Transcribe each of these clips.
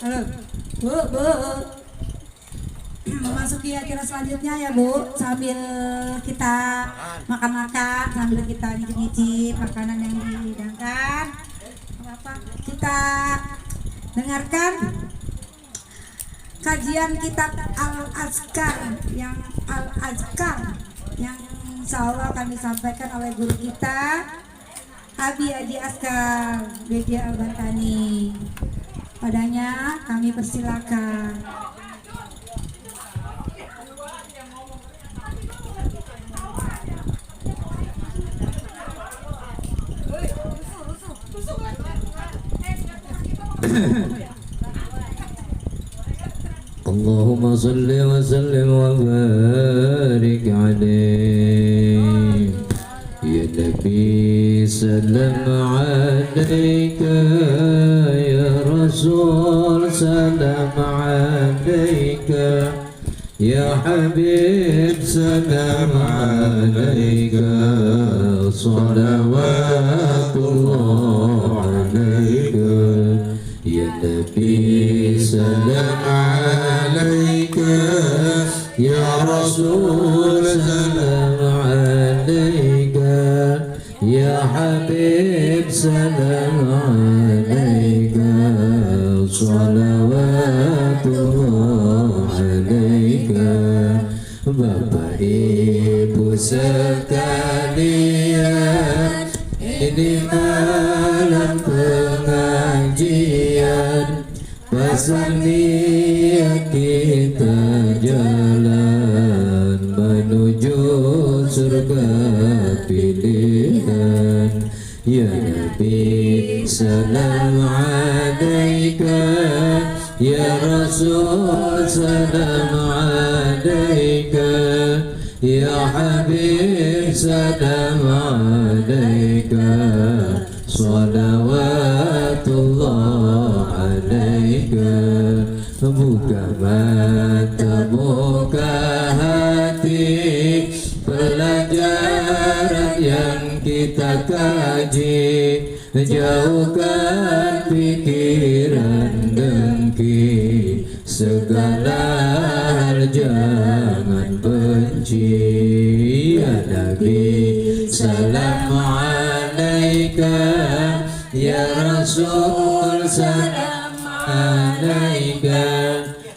Halo, Bu. Memasuki acara selanjutnya ya Bu, sambil kita makan-makan, sambil kita nyicip makanan yang dihidangkan, apa kita dengarkan kajian kitab Al-Azkar yang insya Allah akan disampaikan oleh guru kita Abi Haji Askar B.J. Al-Bantani. Padanya kami persilakan. اللهم صل وسلم وبارك عليه يا نبي سلام عليك يا رسول سلام عليك يا حبيب سلام عليك صلوات الله عليك يا نبي سلام عليك يا رسول سلام عليك يا حبيب سلام عليك صلوات الله عليك Bapak Ibu sekalian, ini malam pengajian, pasang niat kita jalan menuju surga pilihan. Ya Nabi salam alaika, ya Rasul salam alaika, ya Habib salam alaika, salawatullah alaika. Buka mata, buka hati, pelajaran yang kita kaji, jauhkan pikiran dengki, segala hal jangan benci. Ya Nabi salam alaika, ya Rasul salam alaika,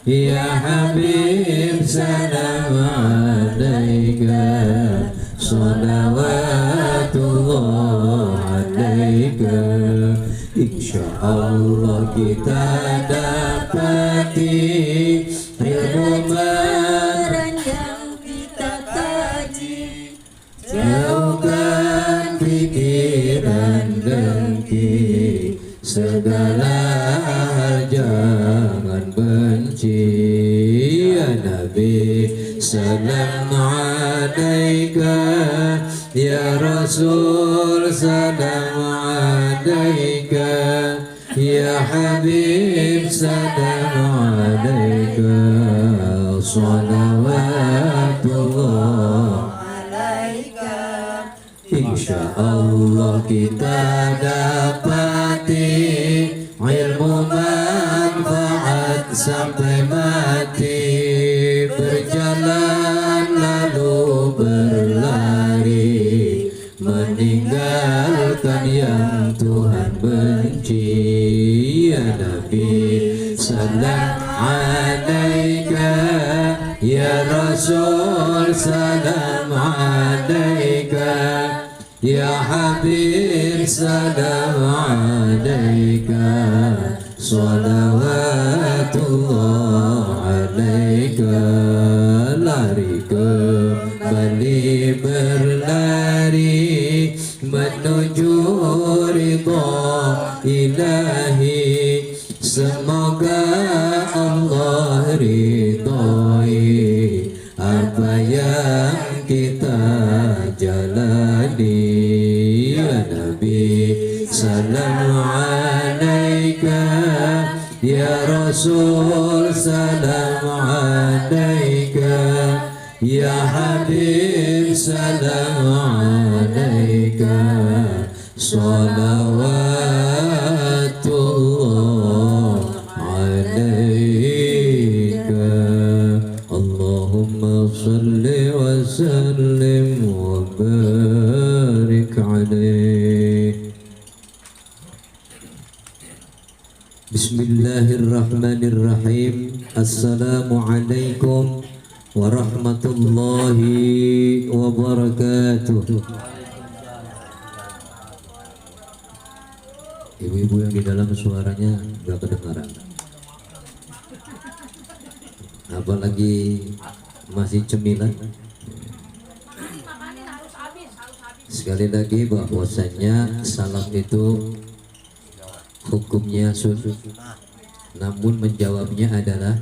ya Habib salam alaika, salawatullah alaika. Insyaallah kita dapati ilmu yang kita kaji, jauhkan pikiran dengki, segala hal jangan benci. Ya Nabi salam alaika, ya Rasul salam alaika, ya Habib salam alaika, salawatullah alaika. Insyaallah kita dapati ilmu manfaat sampai mati, berjalan lalu berlari, meninggalkan yang Tuhan benci. Ya Nabi salam alaika, ya Rasul salam alaika, ya Habib salam alaika, salawatullah alaika. Lari kembali berlari menuju ridha ilahi, semoga Allah ridhoi apa yang kita jalani. Ya Nabi salam alaika, ya Rasul salam alaika, ya Habib salam alaika, salawatullah alaika Allahumma salli wa sallim wa barik alaih. Bismillahirrahmanirrahim. Assalamualaikum warahmatullahi wabarakatuh. Ibu-ibu yang di dalam suaranya nggak kedengaran, apalagi masih cemilan. Sekali lagi bahwasanya salam itu hukumnya sunnah, namun menjawabnya adalah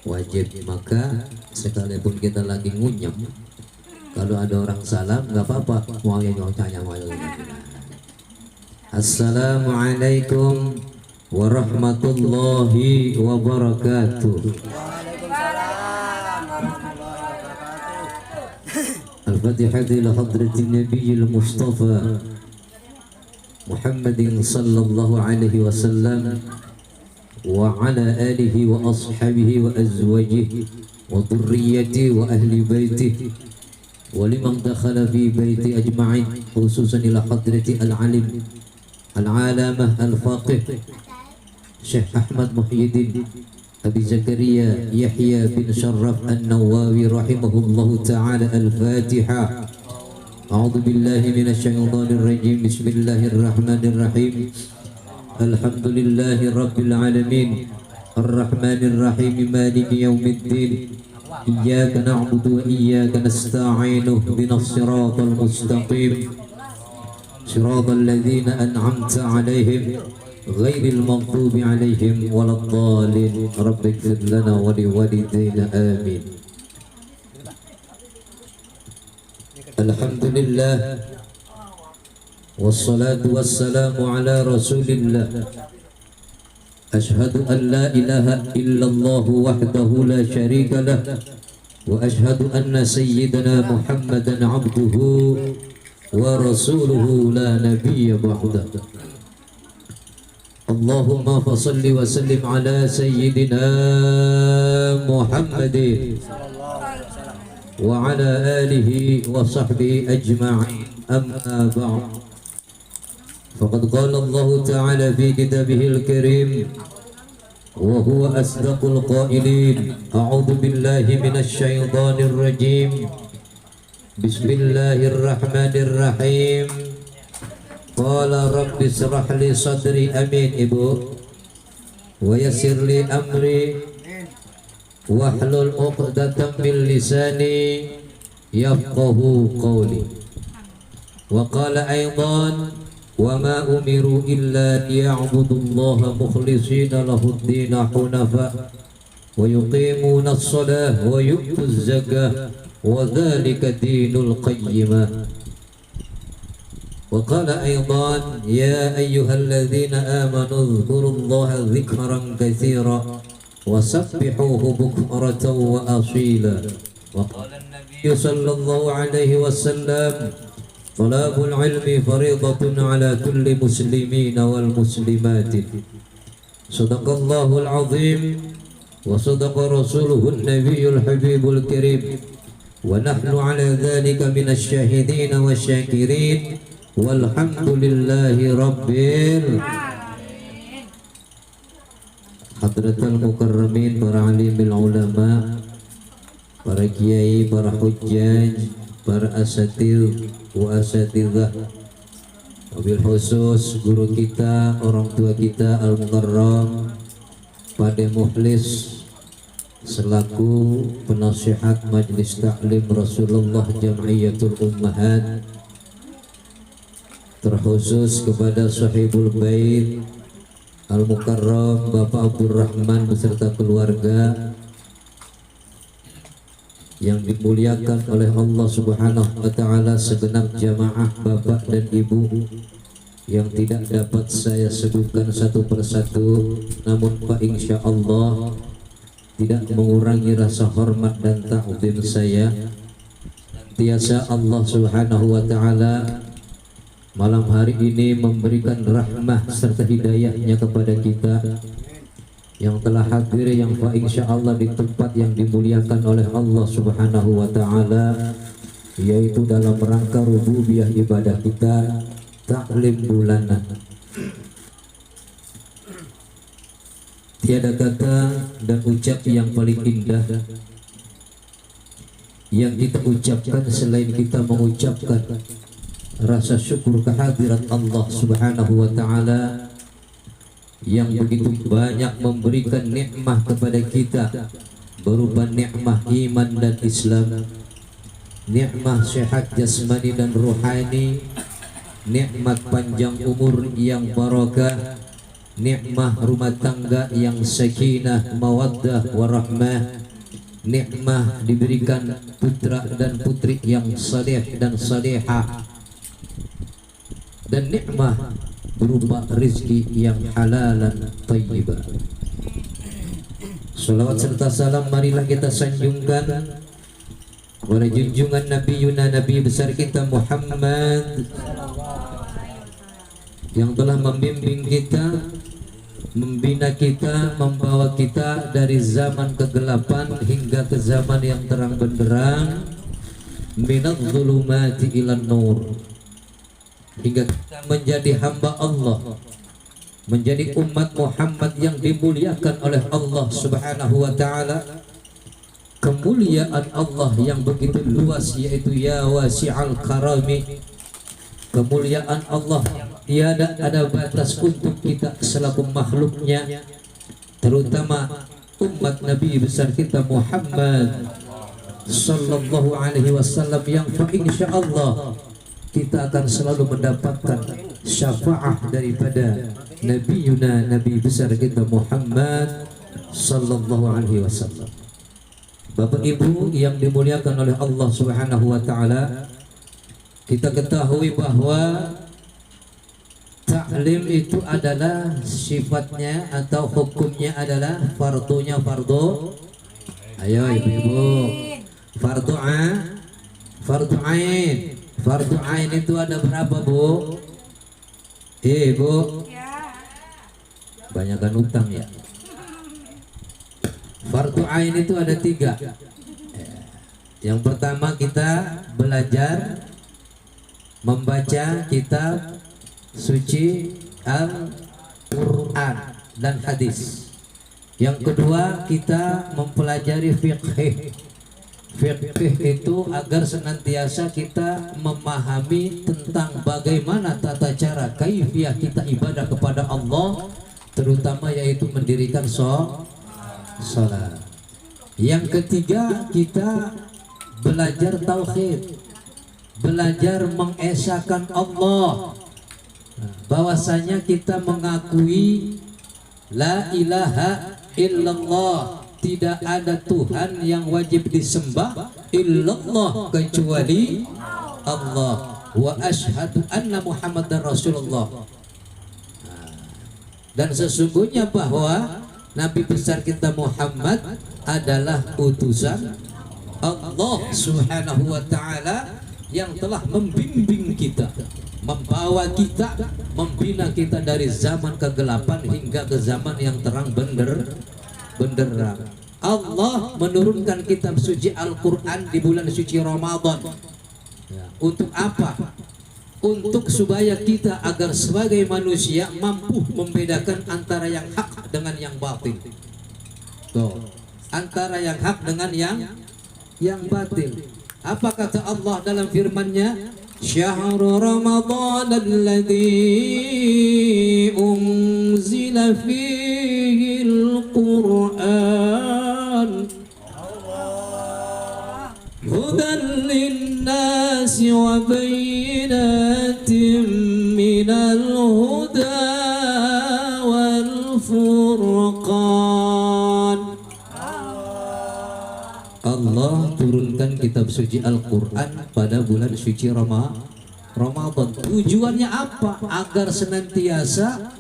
wajib. Maka sekalipun kita lagi ngunyam, kalau ada orang salam nggak apa-apa, mau yang tanya mau yang Assalamualaikum warahmatullahi wabarakatuh. Al-Fatihah ila hadratin Nabiyil Mustafa Muhammadin sallallahu alaihi wasallam wa ala alihi wa ashabihi wa azwajihi wa dhurriyyatihi wa ahli baitihi wa liman dakhala fi baiti ajma'in, khususan ila hadrati al-alim al-alamah al-faqih Syekh Ahmad Muhyiddin Abi Zakaria Yahya bin Sharraf An-Nawawi rahimahullahu ta'ala. Al-Fatiha. A'udzu billahi minasy syaithanir rajim. Bismillahirrahmanirrahim. Alhamdulillahi rabbil alamin. Ar-Rahmanir Rahim. Maliki yaumiddin. Iyyaka na'budu wa iyyaka nasta'in. Ihdinas siratal mustaqim. Siratal ladzina an'amta 'alaihim ghairil maghdubi 'alaihim waladdallin. Rabbighfir lana wa liwalidayna amin. Alhamdulillah wassalatu wassalamu ala rasulillah. Ashhadu an la ilaha illallah wahdahu la syarika lah wa ashhadu anna sayyidana Muhammadan abduhu wa rasuluhu la nabiyya ba'da. Allahumma fasalli wa sallim ala sayyidina Muhammadin wa ala alihi wa sahbihi ajma'in. Amma ba'd. Faqad qala Allah ta'ala fi kitabihil karim wa huwa asdaqul qailin. A'udzu billahi minasy syaithanir rajim. Bismillahirrahmanirrahim. Qala rabbi israh li sadri. Amin ibu. Wa yassir li amri wahlul 'uqdatam min lisani yafqahu qawli. Wa qala aidan wa ma umiru illa liya'budullaha mukhlishina lahud-din hunafa wa yuqimuna as-salah wa yu'tuz zakah wa dzalika dinul qayyimah. Wa qala aidan ya ayyuhalladzina amanu dhkurullaha dzikran katsiran wa sabbihuhu bukratan wa asila. Wa qala an-nabiy sallallahu alaihi wasallam talabul ilmi fariidatun ala kulli muslimin wal muslimat. Sadaqallahul azim wa sadaqa rasuluhu an-nabiyyul habibul karim. Wa nahnu ala dhalika minasy syahidin wasyakirin walhamdulillahi rabbil alamin. Hadratul mukarramin, para alimil ulama, para kiai, para hujjaj, para asatidz wa asatidzah, wabil khusus guru kita, orang tua kita al-mukarram Pade Mukhlis selaku penasihat Majelis Taklim Rasulullah Jam'iyatul Ummahat, terkhusus kepada sahibul bait Al-Mukarram Bapak Abdurrahman beserta keluarga yang dimuliakan oleh Allah Subhanahu wa taala, segenap jamaah bapak dan ibu yang tidak dapat saya sebutkan satu persatu, namun Pak insya Allah tidak mengurangi rasa hormat dan ta'zim saya. Tiasa Allah Subhanahu wa taala malam hari ini memberikan rahmah serta hidayahnya kepada kita yang telah hadir, yang insya Allah di tempat yang dimuliakan oleh Allah Subhanahu wa Ta'ala, yaitu dalam rangka rububiyah ibadah kita, taklim bulanan. Tiada kata dan ucap yang paling indah yang kita ucapkan selain kita mengucapkan rasa syukur kehadirat Allah Subhanahu wa Ta'ala yang begitu banyak memberikan nikmah kepada kita berupa nikmah iman dan Islam, nikmah sehat jasmani dan rohani, nikmat panjang umur yang barakah, nikmah rumah tangga yang sakinah, mawaddah, warahmah, nikmah diberikan putra dan putri yang saleh dan salehah, dan nikmah berupa rezeki yang halalan tayyibah. Salawat serta salam marilah kita sanjungkan kepada junjungan Nabi Yuna, Nabi besar kita Muhammad, yang telah membimbing kita, membina kita, membawa kita dari zaman kegelapan hingga ke zaman yang terang benderang, minadz zulumati ilan nur, hingga kita menjadi hamba Allah, menjadi umat Muhammad yang dimuliakan oleh Allah Subhanahu wa Ta'ala. Kemuliaan Allah yang begitu luas, yaitu ya wasi'al karami, kemuliaan Allah tiada ada batas untuk kita selaku makhluknya, terutama umat Nabi besar kita Muhammad sallallahu alaihi wasallam, yang insyaallah kita akan selalu mendapatkan syafaat daripada Nabi Yuna, Nabi besar kita Muhammad sallallahu alaihi wasallam. Bapak Ibu yang dimuliakan oleh Allah Subhanahu wa Ta'ala, kita ketahui bahwa taklim itu adalah sifatnya atau hukumnya adalah fardunya fardu. Ayo ibu-ibu, fardu ain. Fardu ain itu ada berapa, Bu? Bu, banyakkan utang ya. Fardu ain itu ada 3. Yang pertama kita belajar membaca kitab suci Al-Quran dan hadis. Yang kedua kita mempelajari fiqh. Fiqh itu agar senantiasa kita memahami tentang bagaimana tata cara kaifiyah kita ibadah kepada Allah, terutama yaitu mendirikan salat. Yang ketiga kita belajar tauhid, belajar mengesahkan Allah, bahwasanya kita mengakui la ilaha illallah, tidak ada Tuhan yang wajib disembah illallah kecuali Allah, wa asyhadu anna Muhammadar Rasulullah, dan sesungguhnya bahwa Nabi besar kita Muhammad adalah utusan Allah Subhanahu wa Ta'ala yang telah membimbing kita, membawa kita, membina kita dari zaman kegelapan hingga ke zaman yang terang benderang. Allah menurunkan kitab suci Al-Quran di bulan suci Ramadan. Untuk apa? Untuk supaya kita agar sebagai manusia mampu membedakan antara yang hak dengan yang batil. Tuh, antara yang hak dengan yang batil. Apa kata Allah dalam firman-Nya? Syahrul Ramadan alladzi unzila fihi al-Qur'an hudan lin-nasi wa bayyinatin minal huda wal furqan. Allah turunkan kitab suci Al-Quran pada bulan suci Ramadan. Tujuannya apa? Agar senantiasa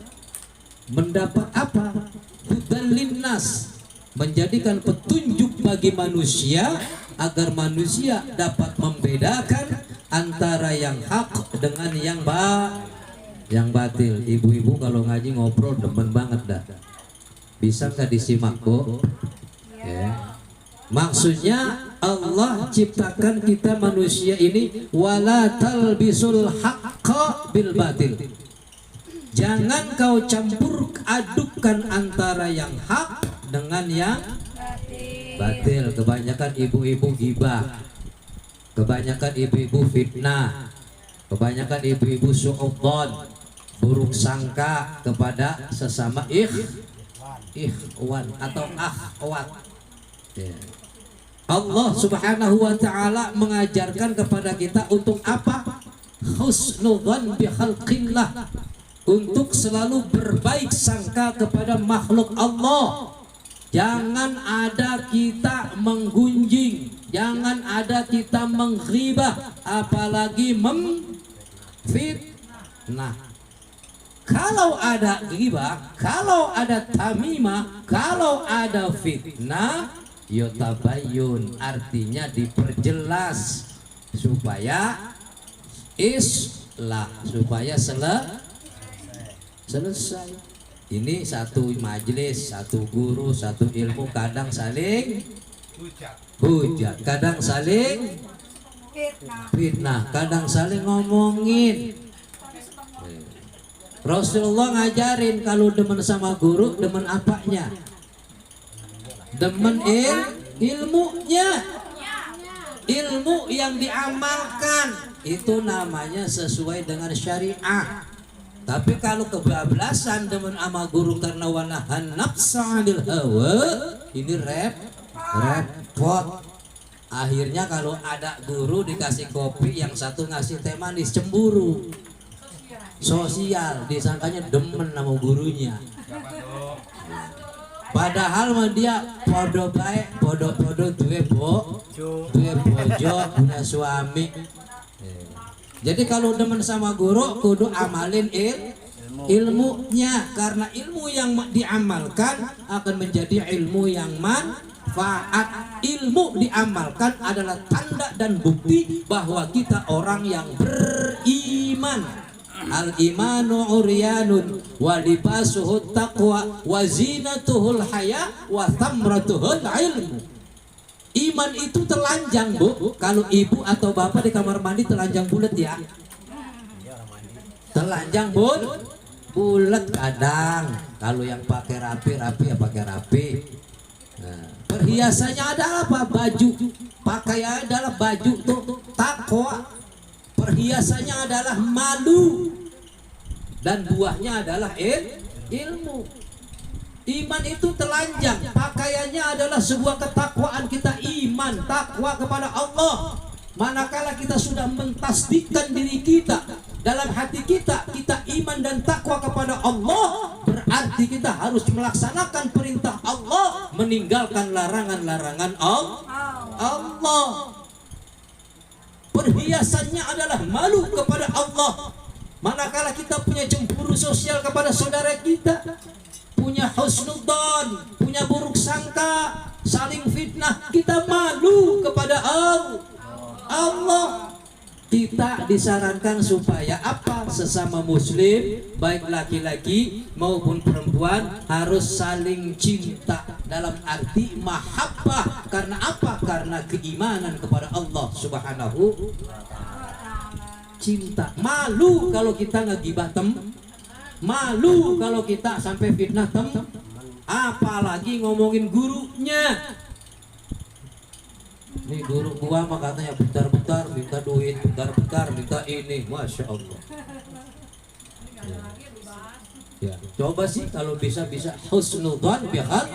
mendapat apa? Hudan linnas, menjadikan petunjuk bagi manusia, agar manusia dapat membedakan antara yang hak dengan yang batil. Ibu-ibu kalau ngaji ngobrol demen banget dah. Bisa nggak disimak, Bu? Ya. Maksudnya Allah ciptakan kita manusia ini wala talbisul haqqa bil batil. Jangan kau campur adukan antara yang hak dengan yang batil. Kebanyakan ibu-ibu gibah, kebanyakan ibu-ibu fitnah, kebanyakan ibu-ibu su'udzon, buruk sangka kepada sesama ikhwan atau akhwat. Ya. Allah Subhanahu wa taala mengajarkan kepada kita untuk apa? Husnudzan bi khalqillah, untuk selalu berbaik sangka kepada makhluk Allah. Jangan ada kita menggunjing, jangan ada kita mengghibah, apalagi memfitnah. Kalau ada ghibah, kalau ada tamimah, kalau ada fitnah, yotabayun, artinya diperjelas supaya islah, supaya selesai. Ini satu majelis, satu guru, satu ilmu kadang saling hujat, kadang saling fitnah, kadang saling ngomongin. Rasulullah ngajarin kalau demen sama guru, demen apanya? Demen ilmunya, ilmu yang diamalkan, itu namanya sesuai dengan syariah. Tapi kalau kebablasan demen ama guru karena wanahan nafsa 'anil hawa, ini repot. Akhirnya kalau ada guru dikasih kopi, yang satu ngasih teh manis, cemburu. Sosial, disangkanya demen sama gurunya. Padahal mah dia podo baik, podo duwe bojo, punya suami. Jadi kalau demen sama guru, kudu amalin ilmunya, karena ilmu yang diamalkan akan menjadi ilmu yang manfaat. Ilmu diamalkan adalah tanda dan bukti bahwa kita orang yang beriman. Al imanu uryanun wa libasuhu taqwa wa zinatuhul haya wa thamratuhul ilmu. Iman itu telanjang, Bu. Kalau ibu atau bapak di kamar mandi telanjang bulat ya. Telanjang bulat kadang. Kalau yang pakai rapi ya pakai rapi. Nah, perhiasannya adalah apa? Baju. Pakaian adalah baju tuh takwa. Perhiasannya adalah malu, dan buahnya adalah ilmu. Iman itu telanjang, pakaiannya adalah sebuah ketakwaan kita, iman, takwa kepada Allah. Manakala kita sudah mentasdikkan diri kita, dalam hati kita iman dan takwa kepada Allah, berarti kita harus melaksanakan perintah Allah, meninggalkan larangan-larangan Allah. Perhiasannya adalah malu kepada Allah. Manakala kita punya cemburu sosial kepada saudara kita, punya husnudzon, punya buruk sangka, saling fitnah, kita malu kepada Allah. Kita disarankan supaya apa? Sesama muslim, baik laki-laki maupun perempuan, harus saling cinta, dalam arti mahabbah. Karena apa? Karena keimanan kepada Allah Subhanahu cinta. Malu kalau kita ngegibah malu kalau kita sampai fitnah apalagi ngomongin gurunya. Nih guru gua mah katanya bentar-bentar minta duit, bentar-bentar minta ini, masya Allah. Ya, coba sih kalau bisa husnudzan bihal,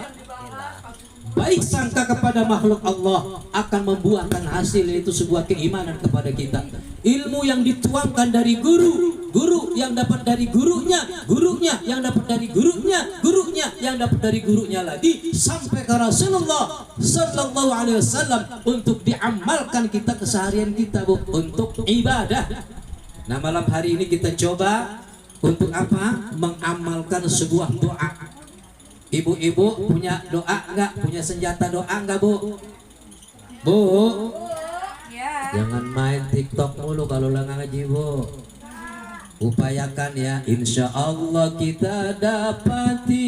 baik sangka kepada makhluk Allah akan membuahkan hasil, yaitu sebuah keimanan kepada kita. Ilmu yang dituangkan dari guru yang dapat dari gurunya yang dapat dari gurunya yang dapat dari gurunya lagi sampai ke Rasulullah Sallallahu Alaihi Wasallam, untuk diamalkan kita keseharian kita, Bu, untuk ibadah. Nah, malam hari ini kita coba untuk apa? Mengamalkan sebuah doa. Ibu-ibu punya doa enggak? Punya senjata doa enggak, Bu? Bu? Ya. Jangan main TikTok mulu kalau lagi ngaji, Bu. Upayakan ya, insya Allah kita dapati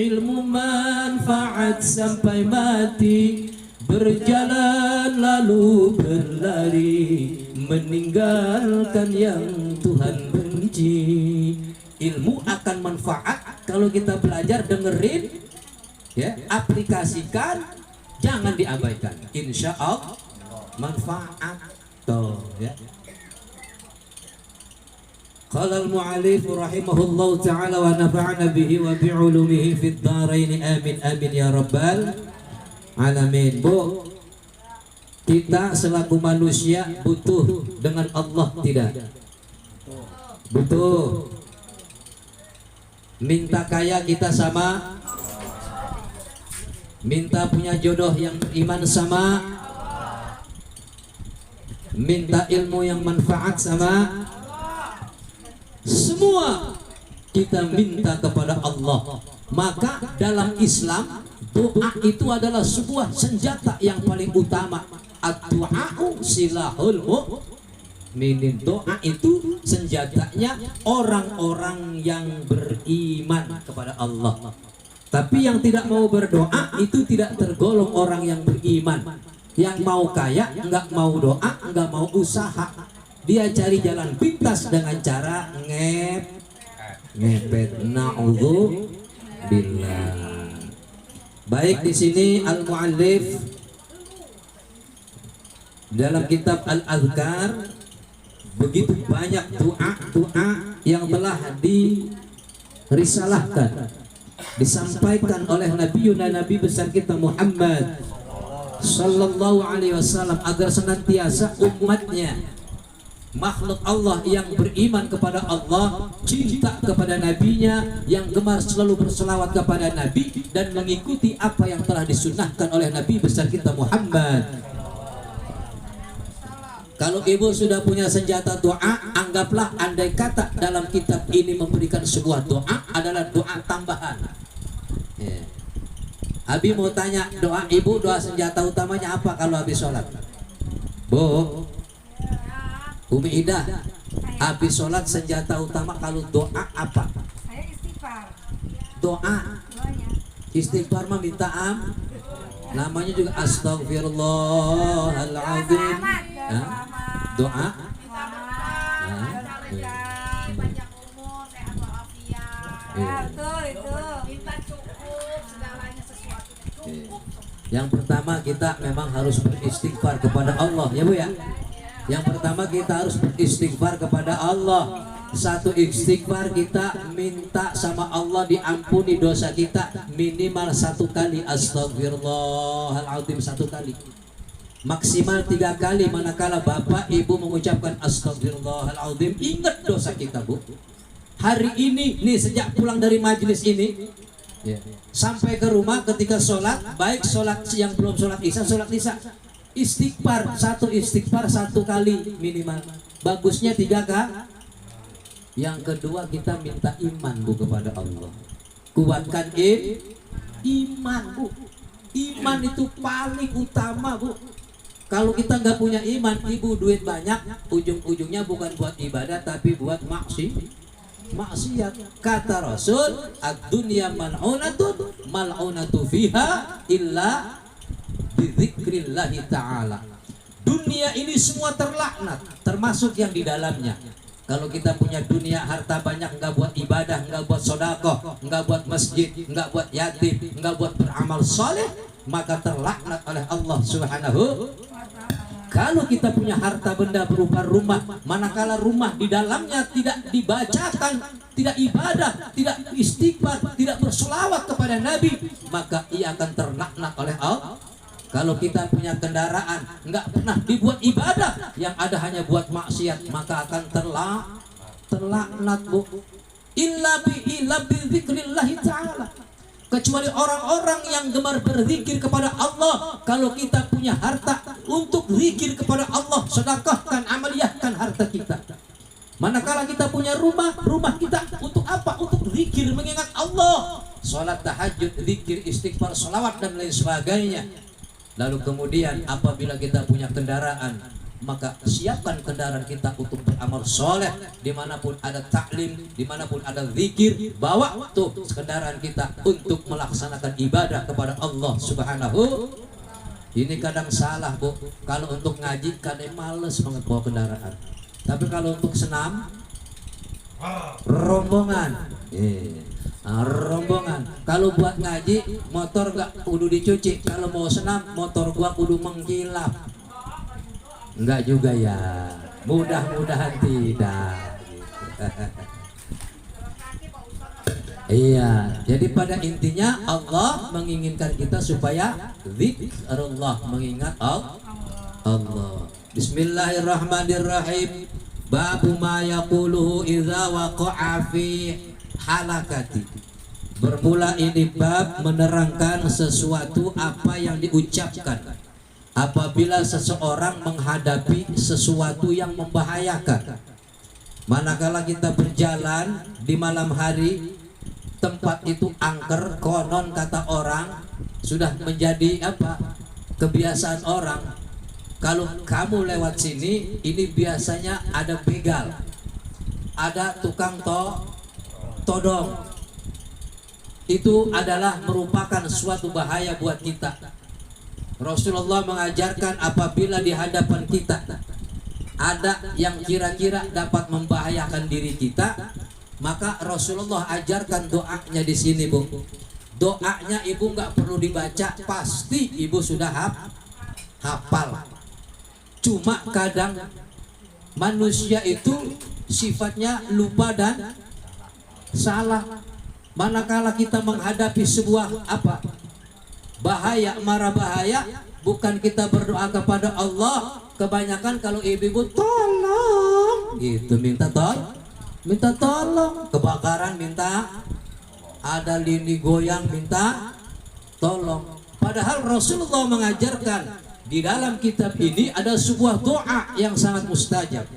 ilmu manfaat sampai mati. Berjalan lalu berlari, meninggalkan yang Tuhan benci. Ilmu akan manfaat kalau kita belajar, dengerin, ya, aplikasikan, jangan diabaikan. Insya Allah manfaat. Tuh, ya. Qala al-mu'allif rahimahullahu ta'ala wa nafa'ana bihi wa bi'ulumihi fid dharain amin amin ya rabbal alamin. Bu, kita selaku manusia butuh dengan Allah tidak? Butuh. Minta kaya kita sama, minta punya jodoh yang beriman sama, minta ilmu yang manfaat sama, semua kita minta kepada Allah. Maka dalam Islam doa itu adalah sebuah senjata yang paling utama. Ad-du'a'u silahul mu'minin. Doa itu senjatanya orang-orang yang beriman kepada Allah. Tapi yang tidak mau berdoa itu tidak tergolong orang yang beriman. Yang mau kaya enggak mau doa, enggak mau usaha. Dia cari jalan pintas dengan cara ngepet. Na'udzubillah. Baik, di sini al-muallif dalam kitab Al-Adhkar begitu banyak doa-doa yang telah dirisalahkan, disampaikan oleh Nabi besar kita Muhammad sallallahu alaihi wasallam agar senantiasa umatnya, makhluk Allah yang beriman kepada Allah, cinta kepada nabinya, yang gemar selalu berselawat kepada Nabi dan mengikuti apa yang telah disunnahkan oleh Nabi besar kita Muhammad. Kalau ibu sudah punya senjata doa, anggaplah andai kata dalam kitab ini memberikan sebuah doa adalah doa tambahan. Ya. Abi mau tanya, doa ibu, doa senjata utamanya apa kalau habis sholat? Bu, Umi Ida, habis sholat senjata utama kalau doa apa? Saya istighfar. Doa. Istighfar mah minta namanya juga astagfirullahaladzim. Doa. Panjang umur, sehat walafiat. Betul itu. Minta cukup, segalanya sesuatu cukup. Yang pertama kita memang harus beristighfar kepada Allah, ya Bu ya. Yang pertama kita harus beristighfar kepada Allah. Satu istighfar kita minta sama Allah diampuni dosa kita minimal 1 kali, astagfirullahaladzim 1 kali. Maksimal 3 kali manakala bapak ibu mengucapkan astagfirullahaladzim. Ingat dosa kita, Bu. Hari ini nih, sejak pulang dari majelis ini sampai ke rumah, ketika sholat, baik sholat yang belum sholat isya, istighfar, 1 istighfar 1 kali minimal, bagusnya 3 kali. Yang kedua kita minta iman, Bu, kepada Allah. Kuatkan iman, Bu. Iman itu paling utama, Bu. Kalau kita nggak punya iman, ibu duit banyak, ujung-ujungnya bukan buat ibadah tapi buat maksiat. Kata Rasul, ad-dunya mal'unatu fiha illa bidzikrillahi ta'ala. Dunia ini semua terlaknat, termasuk yang di dalamnya. Kalau kita punya dunia, harta banyak, nggak buat ibadah, nggak buat sodakoh, nggak buat masjid, nggak buat yatim, nggak buat beramal soleh, maka terlaknat oleh Allah Subhanahu. Kalau kita punya harta benda berupa rumah, manakala rumah di dalamnya tidak dibacakan, tidak ibadah, tidak istighfar, tidak berselawat kepada Nabi, maka ia akan terlaknat oleh Allah. Kalau kita punya kendaraan nggak pernah dibuat ibadah, yang ada hanya buat maksiat, maka akan terlaknat, Bu. Illa bi dzikrillahi ta'ala. Kecuali orang-orang yang gemar berzikir kepada Allah. Kalau kita punya harta untuk zikir kepada Allah, sedekahkan, amaliyahkan harta kita. Manakala kita punya rumah kita untuk apa? Untuk zikir, mengingat Allah. Salat tahajud, zikir, istighfar, salawat dan lain sebagainya. Lalu kemudian apabila kita punya kendaraan, maka siapkan kendaraan kita untuk beramal soleh. Dimanapun ada taklim, dimanapun ada zikir, bawa tuh kendaraan kita untuk melaksanakan ibadah kepada Allah Subhanahu. Ini kadang salah Bu, kalau untuk ngaji kadang males banget bawa kendaraan, tapi kalau untuk senam rombongan, rombongan. Kalau buat ngaji motor gak kudu dicuci, kalau mau senam motor gua kudu mengkilap. Enggak juga ya, mudah-mudahan tidak. Iya, jadi pada intinya Allah menginginkan kita supaya zikrullah, mengingat Allah. Bismillahirrahmanirrahim. Babu ma yaquluhu idza waqa'a fi halakati. Bermula ini bab menerangkan sesuatu apa yang diucapkan apabila seseorang menghadapi sesuatu yang membahayakan. Manakala kita berjalan di malam hari, tempat itu angker, konon kata orang sudah menjadi apa? Kebiasaan orang. Kalau kamu lewat sini, ini biasanya ada begal, ada tukang todong. Itu adalah merupakan suatu bahaya buat kita. Rasulullah mengajarkan apabila di hadapan kita ada yang kira-kira dapat membahayakan diri kita, maka Rasulullah ajarkan doanya di sini Bu. Doanya ibu nggak perlu dibaca, pasti ibu sudah hafal. Cuma kadang manusia itu sifatnya lupa dan salah. Manakala kita menghadapi sebuah apa? Bahaya, mara bahaya, bukan kita berdoa kepada Allah. Kebanyakan kalau ibu-ibu tolong, gitu minta tolong. Kebakaran minta, ada lini goyang minta tolong. Padahal Rasulullah mengajarkan di dalam kitab ini ada sebuah doa yang sangat mustajab.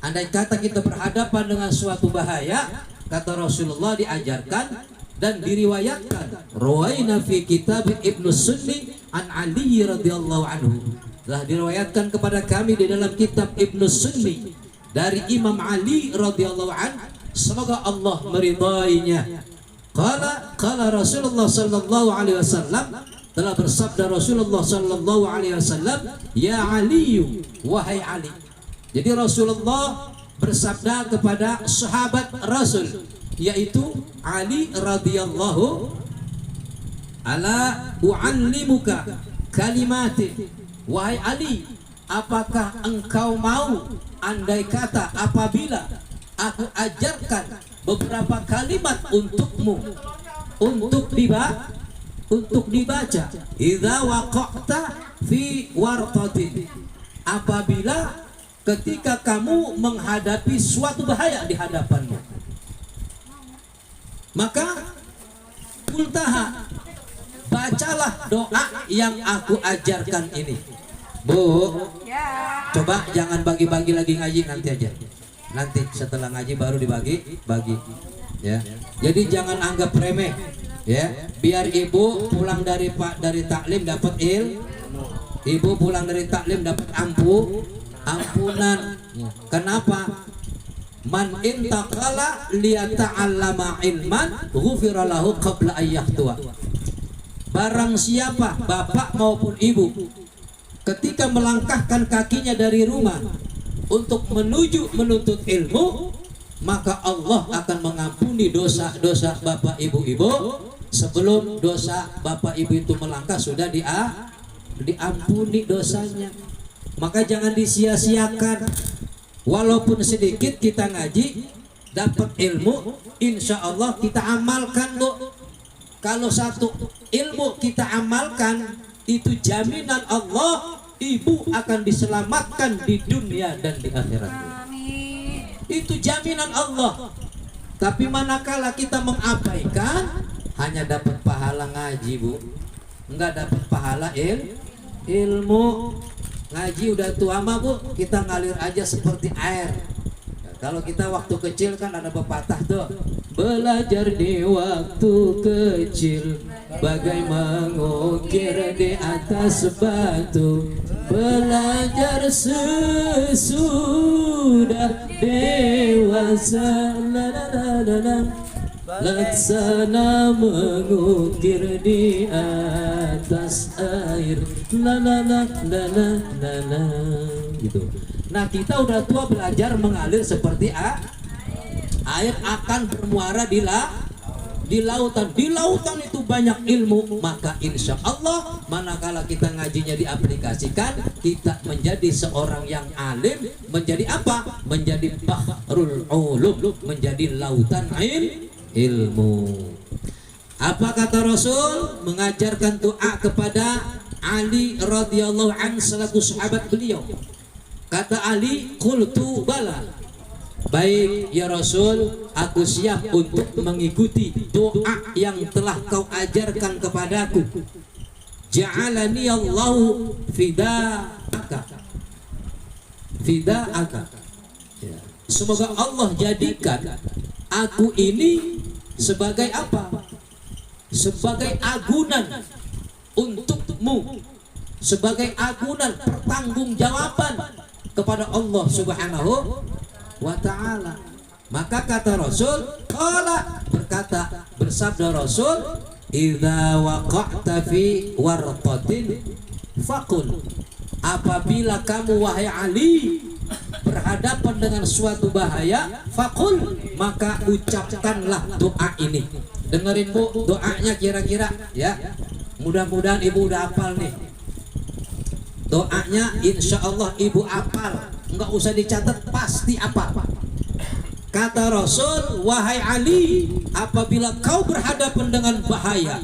Andai kata kita berhadapan dengan suatu bahaya, kata Rasulullah diajarkan dan diriwayatkan. Rawaina fi kitab Ibnu Sunni an Ali radhiyallahu anhu. Telah diriwayatkan kepada kami di dalam kitab Ibnu Sunni dari Imam Ali radhiyallahu anhu, semoga Allah meridainya. Qala Rasulullah sallallahu alaihi wasallam, telah bersabda Rasulullah sallallahu alaihi wasallam, ya Ali, wahai Ali. Jadi Rasulullah bersabda kepada sahabat Rasul, yaitu Ali radhiyallahu, ala uallimuka kalimatin, wahai Ali, apakah engkau mau, andai kata apabila aku ajarkan beberapa kalimat untukmu untuk dibaca. Idza waqa'ta fi warqatin, apabila ketika kamu menghadapi suatu bahaya di hadapanmu, maka kultaha, bacalah doa yang aku ajarkan ini. Bu, coba jangan bagi-bagi lagi ngaji, nanti aja. Nanti setelah ngaji baru dibagi ya. Jadi jangan anggap remeh ya. Biar ibu pulang dari taklim dapat ibu pulang dari taklim dapat ampunan. Kenapa? Man intaqala liyata'allama ilman ghufira lahu qabla ayyahtua. Barang siapa, bapak maupun ibu, ketika melangkahkan kakinya dari rumah untuk menuju menuntut ilmu, maka Allah akan mengampuni dosa-dosa bapak ibu-ibu sebelum dosa bapak ibu itu melangkah sudah diampuni dosanya. Maka jangan disia-siakan. Walaupun sedikit kita ngaji dapat ilmu, insya Allah kita amalkan Bu. Kalau satu ilmu kita amalkan, itu jaminan Allah, ibu akan diselamatkan di dunia dan di akhirat. Itu jaminan Allah. Tapi manakala kita mengabaikan, hanya dapat pahala ngaji Bu, enggak dapat pahala ilmu. Ngaji udah tua mah Bu, kita ngalir aja seperti air. Kalau kita waktu kecil kan ada pepatah tuh, belajar di waktu kecil bagai mengukir di atas batu. Belajar sesudah dewasa, laksana mengukir di atas air, gitu. Nah, kita udah tua belajar mengalir seperti air akan bermuara di lautan. Di lautan itu banyak ilmu, maka insya Allah manakala kita ngajinya diaplikasikan, kita menjadi seorang yang alim. Menjadi apa? Menjadi bahrul ulum, menjadi lautan ilmu. Apa kata Rasul? Mengajarkan doa kepada Ali radhiyallahu an selaku sahabat beliau. Kata Ali, qultu bala, baik ya Rasul, aku siap untuk mengikuti doa yang telah kau ajarkan kepadaku. Ja'alani Allahu fida'aka. Ya. Semoga Allah jadikan aku ini sebagai apa? Sebagai agunan untukmu, sebagai agunan pertanggungjawaban kepada Allah Subhanahu wa ta'ala. Maka kata Rasul, qala, berkata, bersabda Rasul, idza waqa'ta fi warqatin faqul, apabila kamu wahai Ali berhadapan dengan suatu bahaya, faqul, maka ucapkanlah doa ini. Dengerin Bu doanya kira-kira ya. Mudah-mudahan Ibu udah hafal nih. Doanya insya Allah Ibu hafal, nggak usah dicatat, pasti apa. Kata Rasul, wahai Ali, apabila kau berhadapan dengan bahaya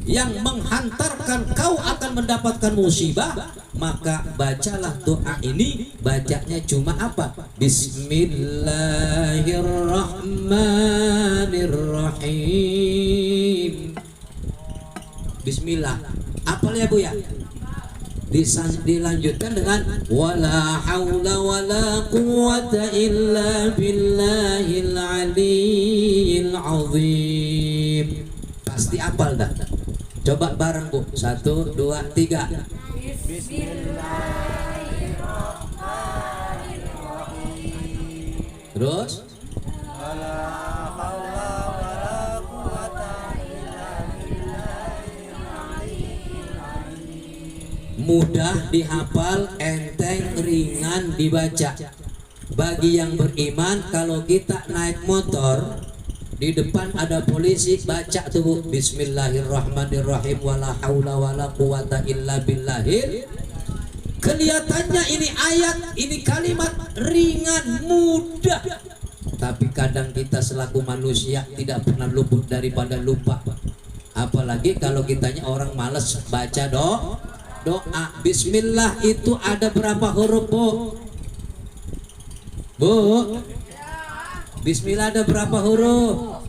yang menghantarkan kau akan mendapatkan musibah, maka bacalah doa ini. Bacanya cuma apa? Bismillahirrahmanirrahim. Bismillah. Apal ya Bu ya? Dilanjutkan dengan wala haula wala quwwata illa billahil aliyyil azim. Pasti apal dah. Coba bareng Bu. 1, 2, 3. Bismillahirrahmanirrahim. Terus mudah dihafal, enteng, ringan dibaca. Bagi yang beriman, kalau kita naik motor di depan ada polisi, baca tuh Bismillahirrahmanirrahim, wala haula wala quwata illa billahil. Kelihatannya ini ayat, ini kalimat ringan, mudah, tapi kadang kita selaku manusia tidak pernah luput daripada lupa. Apalagi kalau kitanya orang malas baca doa. Bismillah itu ada berapa huruf Bu? Bismillah ada berapa huruf?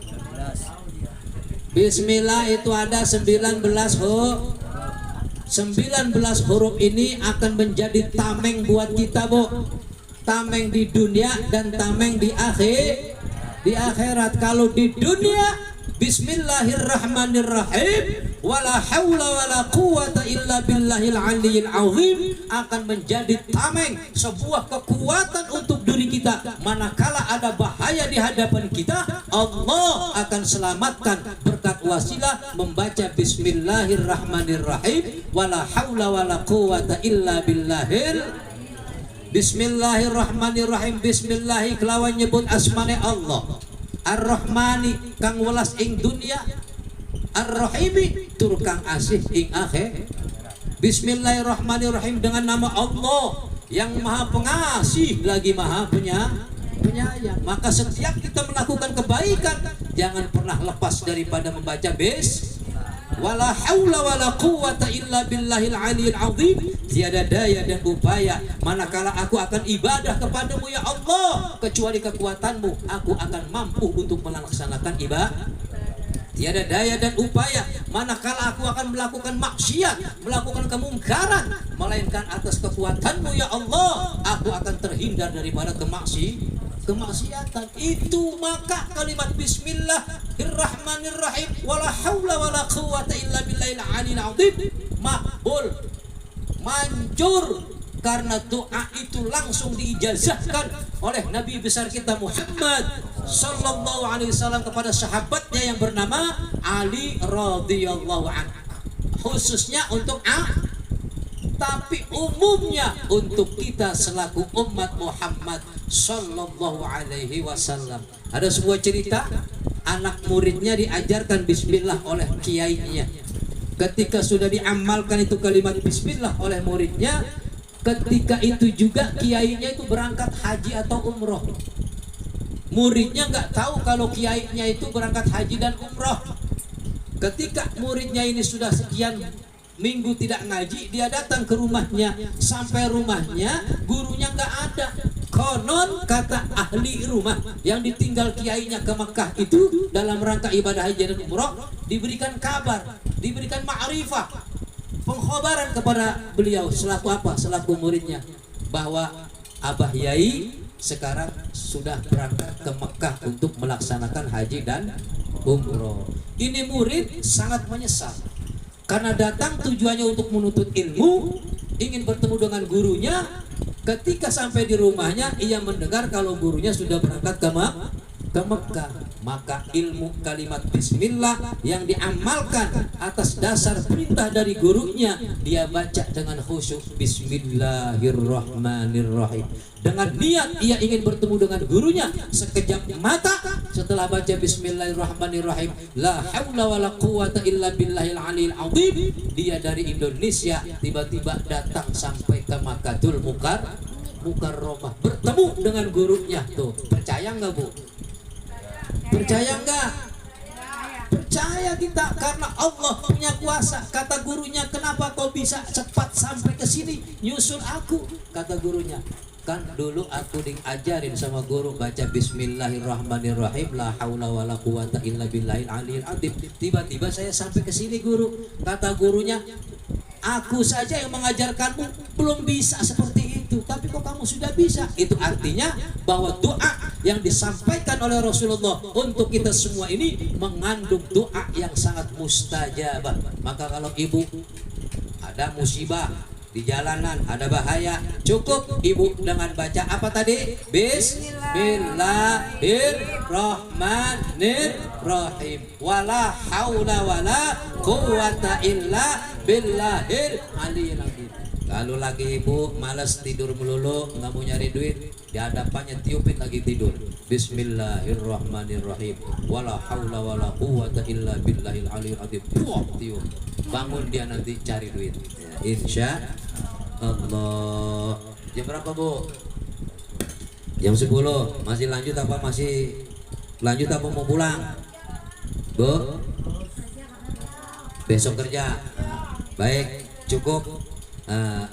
Bismillah itu ada 19 huruf. 19 huruf ini akan menjadi tameng buat kita Bu. Tameng di dunia dan tameng di akhirat. Kalau di dunia Bismillahirrahmanirrahim, wala haula wala quwata illa billahil aliyyil azim, akan menjadi tameng, sebuah kekuatan untuk diri kita. Manakala ada bahaya di hadapan kita, Allah akan selamatkan berkat wasilah membaca Bismillahirrahmanirrahim, wala haula wala quwata illa billahil. Bismillahirrahmanirrahim. Bismillahi kelawan nyebut asmane Allah. Ar-Rahmani kang welas ing dunia, Ar-Rahimi tur kang asih ing akhir. Bismillahirrahmanirrahim, dengan nama Allah yang maha pengasih lagi maha penyayang. Maka setiap kita melakukan kebaikan, jangan pernah lepas daripada membaca wala haula wala quwata illa billahil aliyyil azim. Tiada daya dan upaya manakala aku akan ibadah kepadamu ya Allah, kecuali kekuatanmu aku akan mampu untuk melaksanakan ibadah. Tiada daya dan upaya manakala aku akan melakukan maksiat, melakukan kemungkaran, melainkan atas kekuatanmu ya Allah aku akan terhindar daripada kemaksiatan. kemaksiatan. Itu maka kalimat bismillahirrahmanirrahim wala haula wala quwata illa billahil aliyil azim makbul, manjur, karena doa itu langsung diijazahkan oleh Nabi besar kita Muhammad sallallahu alaihi wasallam kepada sahabatnya yang bernama Ali radhiyallahu anhu, khususnya untuk tapi umumnya untuk kita selaku umat Muhammad sallallahu alaihi wasallam. Ada sebuah cerita, anak muridnya diajarkan bismillah oleh kiainya. Ketika sudah diamalkan itu kalimat bismillah oleh muridnya, ketika itu juga kiainya itu berangkat haji atau umroh. Muridnya nggak tahu kalau kiainya itu berangkat haji dan umroh. Ketika muridnya ini sudah sekian minggu tidak ngaji, dia datang ke rumahnya. Sampai rumahnya gurunya nggak ada. Konon kata ahli rumah yang ditinggal kiainya ke Mekah itu dalam rangka ibadah haji dan umroh, diberikan kabar, diberikan ma'rifah, pengkhabaran kepada beliau selaku apa? Selaku muridnya, bahwa Abah Yai sekarang sudah berangkat ke Mekah untuk melaksanakan haji dan umroh. Ini murid sangat menyesal karena datang tujuannya untuk menuntut ilmu, ingin bertemu dengan gurunya. Ketika sampai di rumahnya, ia mendengar kalau gurunya sudah berangkat ke Mekah. Maka ilmu kalimat bismillah yang diamalkan atas dasar perintah dari gurunya, dia baca dengan khusyuk bismillahirrahmanirrahim. Dengan niat ia ingin bertemu dengan gurunya, sekejap mata setelah baca bismillahirrahmanirrahim la haula wala quwata illa billahil aliyil azim, dia dari Indonesia tiba-tiba datang sampai ke Makkatul Mukarramah, bertemu dengan gurunya. Tuh, percaya nggak Bu? Percaya nggak? Percaya kita, karena Allah punya kuasa. Kata gurunya, kenapa kau bisa cepat sampai ke sini nyusul aku? Kata gurunya, kan dulu aku diajarin sama guru baca bismillahirrahmanirrahim la haula wala quwata illa billahil aliyil azim. Tiba-tiba saya sampai ke sini guru. Kata gurunya, aku saja yang mengajarkanmu belum bisa seperti itu, tapi kok kamu sudah bisa. Itu artinya bahwa doa yang disampaikan oleh Rasulullah untuk kita semua ini mengandung doa yang sangat mustajabah. Maka kalau ibu ada musibah di jalanan, ada bahaya, cukup ibu dengan baca apa tadi? Bismillahirrahmanirrahim wala haula wala quwata illa billahil aliyil azim. Kalau lagi ibu malas tidur melulu, nggak mau nyari duit, di hadapannya tiupin lagi tidur. Bismillahirrahmanirrahim wala haula wala quwata illa billahil aliyil azim. Tiup. Bangun dia nanti cari duit. Insya Allah. Jam berapa Bu? Jam 10. Masih lanjut apa mau pulang? Bu? Besok kerja. Baik, cukup.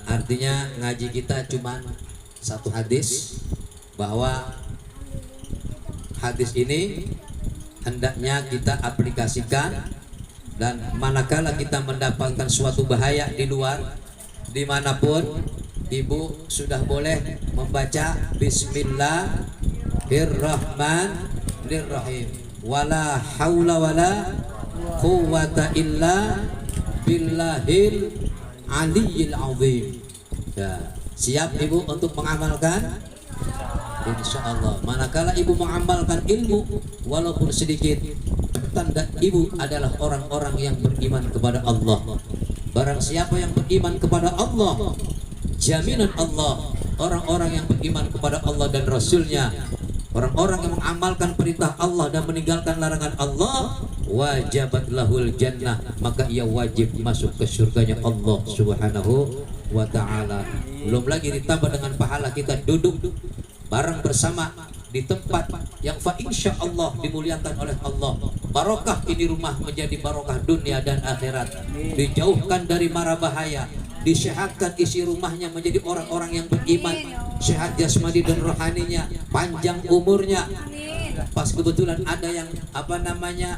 Artinya ngaji kita cuma satu hadis, bahwa hadis ini hendaknya kita aplikasikan, dan manakala kita mendapatkan suatu bahaya di luar, dimanapun ibu sudah boleh membaca bismillahirrahmanirrahim wala haula wala quwata illa billahil aliyil azim. Ya, siap ibu untuk mengamalkan? Insya Allah. Manakala ibu mengamalkan ilmu walaupun sedikit, tanda ibu adalah orang-orang yang beriman kepada Allah. Barang siapa yang beriman kepada Allah, jaminan Allah, orang-orang yang beriman kepada Allah dan Rasulnya, orang-orang yang mengamalkan perintah Allah dan meninggalkan larangan Allah, wajabat lahul jannah, maka ia wajib masuk ke surganya Allah subhanahu wa ta'ala. Belum lagi ditambah dengan pahala kita duduk bareng bersama di tempat yang fa insya Allah dimuliakan oleh Allah. Barokah ini rumah menjadi barokah dunia dan akhirat, dijauhkan dari mara bahaya, disehatkan isi rumahnya menjadi orang-orang yang beriman, sehat jasmani dan rohaninya, panjang umurnya. Pas kebetulan ada yang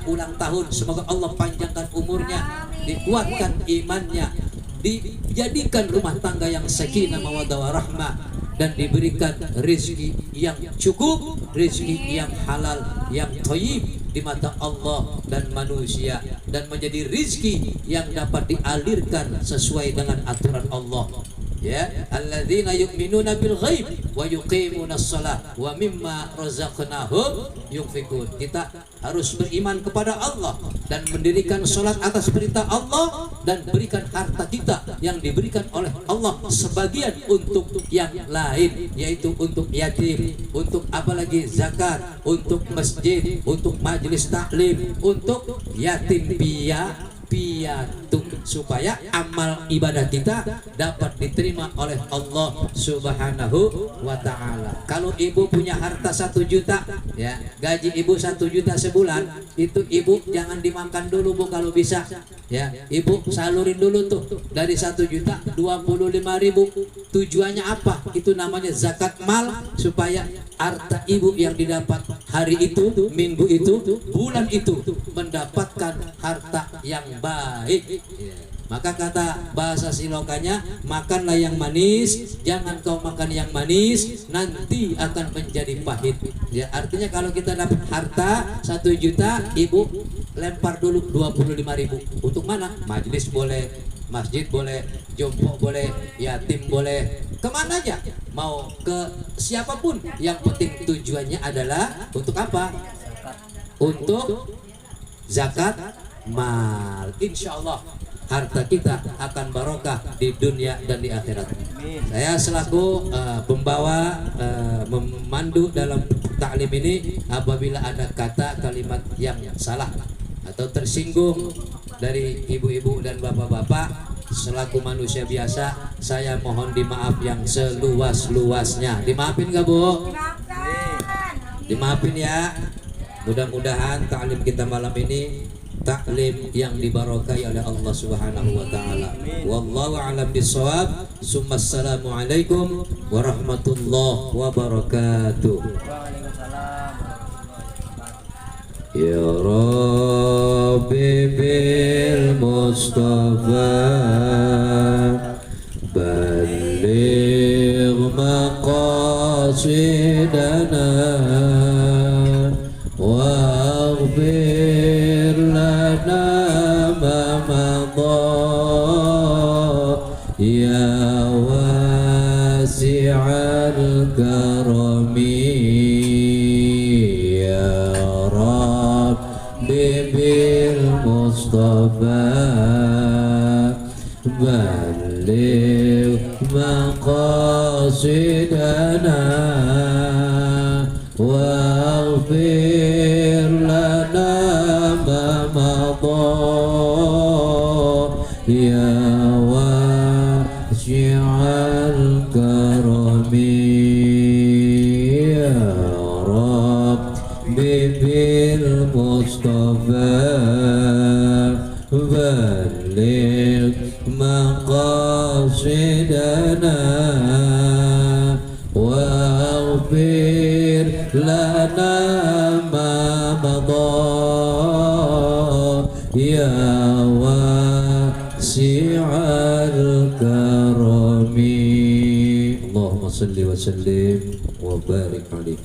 ulang tahun, semoga Allah panjangkan umurnya, dikuatkan imannya, dijadikan rumah tangga yang sakinah mawaddah warahmah, dan diberikan rezeki yang cukup, rezeki yang halal, yang thayyib di mata Allah dan manusia, dan menjadi rezeki yang dapat dialirkan sesuai dengan aturan Allah. Ya, alladzina yu'minuna bil ghaib wa yuqimunas shalah wa mimma razaqnahum yunfikun. Kita harus beriman kepada Allah dan mendirikan salat atas perintah Allah, dan berikan harta kita yang diberikan oleh Allah sebagian untuk yang lain, yaitu untuk yatim, untuk apalagi zakat, untuk masjid, untuk majelis taklim, untuk yatim piatu, supaya amal ibadah kita dapat diterima oleh Allah Subhanahu wa ta'ala. Kalau ibu punya harta 1 juta, ya, gaji ibu 1 juta sebulan, itu ibu jangan dimakan dulu Bu, kalau bisa, ya, ibu salurin dulu tuh dari 1 juta 25.000. Tujuannya apa? Itu namanya zakat mal, supaya harta ibu yang didapat hari itu, minggu itu, bulan itu mendapatkan harta yang baik. Maka kata bahasa Silokanya, makanlah yang manis, jangan kau makan yang manis, nanti akan menjadi pahit. Ya, artinya kalau kita dapat harta 1 juta, ibu lempar dulu 25.000. Untuk mana? Majelis boleh, masjid boleh, jompo boleh, yatim boleh, kemana aja, mau ke siapapun. Yang penting tujuannya adalah untuk apa? Untuk zakat mal. Insya Allah harta kita akan barokah di dunia dan di akhirat. Saya selaku pembawa, memandu dalam taklim ini, apabila ada kata kalimat yang salah atau tersinggung dari ibu-ibu dan bapak-bapak, selaku manusia biasa, saya mohon dimaaf yang seluas-luasnya. Dimaafin gak Bu? Dimaafin ya. Mudah-mudahan taklim kita malam ini taklim yang dibarokai oleh Allah Subhanahu wa ta'ala. Wallahu a'lam bissawab. Assalamualaikum warahmatullahi wabarakatuh. Ya Rabbi bil Mustafa balligh maqasidana waghfir lana ma madha ya wasi'al karami ya Rabbi bil Mustafa balligh maqasidana waghfir lana ma madha ya wasi'al karami ya Rabbi bil Mustafa balligh maqasidana waghfir lana ma madha ya wasi'al karami. Allahumma salli wa sallim wa barik alaihi.